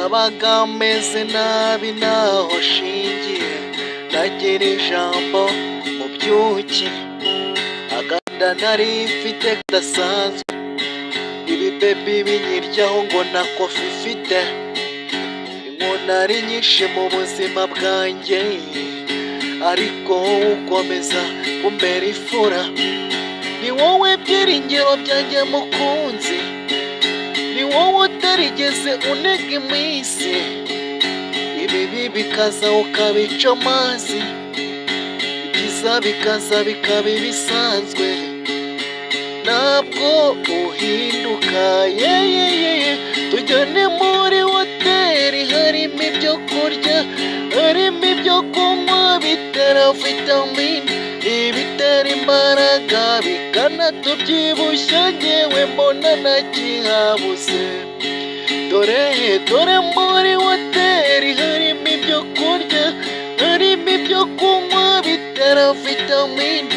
nabaga meze nabi naho shingiye nagira ijambo mu byuki aganda nari mfite kadasanzwe ibi baby binyiryaho ngo na kofi ifite inkona ari nyinshi mu buzima bwanjye ariko ukomeza kumbera ifura ni wowe byiringiro byanjye mukunzi ni wowe utarigeze unega iminsi ibibi bikaza ukabica amazi ibyiza bikaza bikaba ibisanzwe ntabwo uhinduka yeyeyeye tujyane muri hoteli harimo ibyo kurya harimo ibyo kunywa bitera vitamine ibitera imbaraga bikanatubyibushya ngewe mbona nakihabuze dore muri hoteli harimo ibyo kurya harimo ibyo kunywa bitera vitamine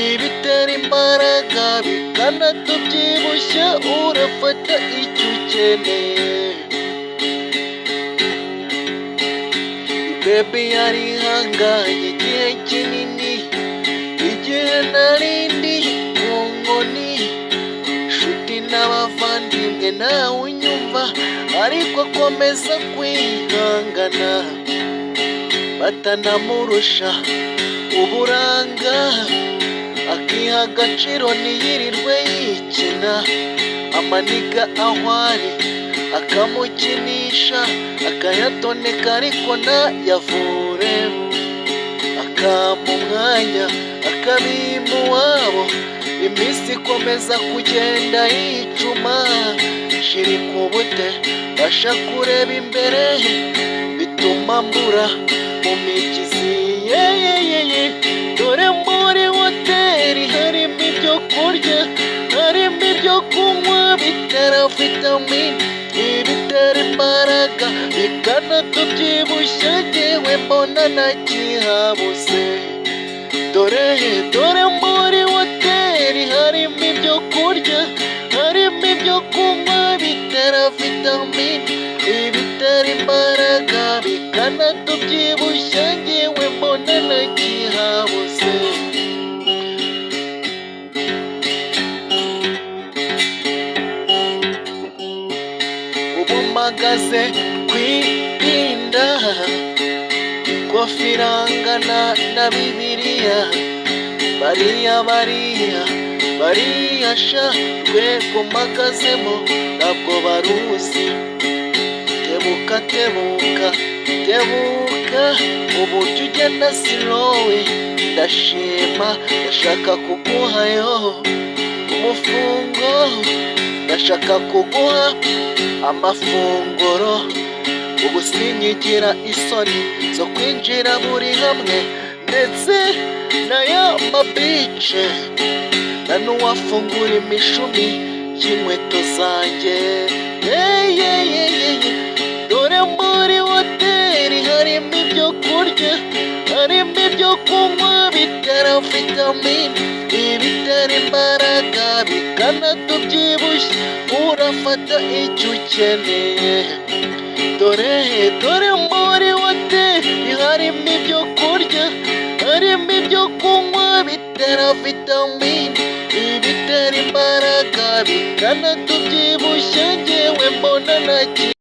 ibitera imbaraga bikanatubyibushya urafata icyo ukeneye baby yarihanganye igihe kinini igihe narindi ku nkoni nshuti n'abavandimwe nawe unyumva ariko akomeza kwihangana batanamurusha uburanga akiha agaciro ntiyirirwe yikina amaniga aho ari akamukinisha akayatoneka ariko ntayavure akampa umwanya akabimpa uwabo iminsi ikomeza kugenda yicuma shirika ubute basha kureba imbere bituma mbura mu migizi yeyeyeye dore muri hoteli harimo ibyo kurya harimo ibyo kunywa bitera vitamine ibitera imbaraga bikanatubyibushya ngewe mbona nakihabuze dore muri hoteli harimo ibyo kurya harimo ibyo kunywa bitera vitamine ibitera imbaraga bikanatubyibushya ngewe mbona nakihabuze ubu mpagaze kwirinda ikofi irangana na bibiliya bariya sha rwego mpagazemo ntabwo baruzi tebuka uburyo ugenda silowe ndashima ndashaka kuguhayo umufungo ndashaka kuguha amafunguro ubu sinyigira isoni zo kwinjira buri hamwe ndetse n'aya mabice na n'uwafungura imishumi y'inkweto zanjye dore muri hoteli harimo ibyo kurya harimo ibyo kunywa bitera vitamine ibitera imbaraga bikanatubyibushya urafata icyo ukeneye dore muri hoteli harimo ibyo kurya harimo ibyo kunywa bitera vitamine ibitera imbaraga bikanatubyibushya ngewe mbona nakihabuze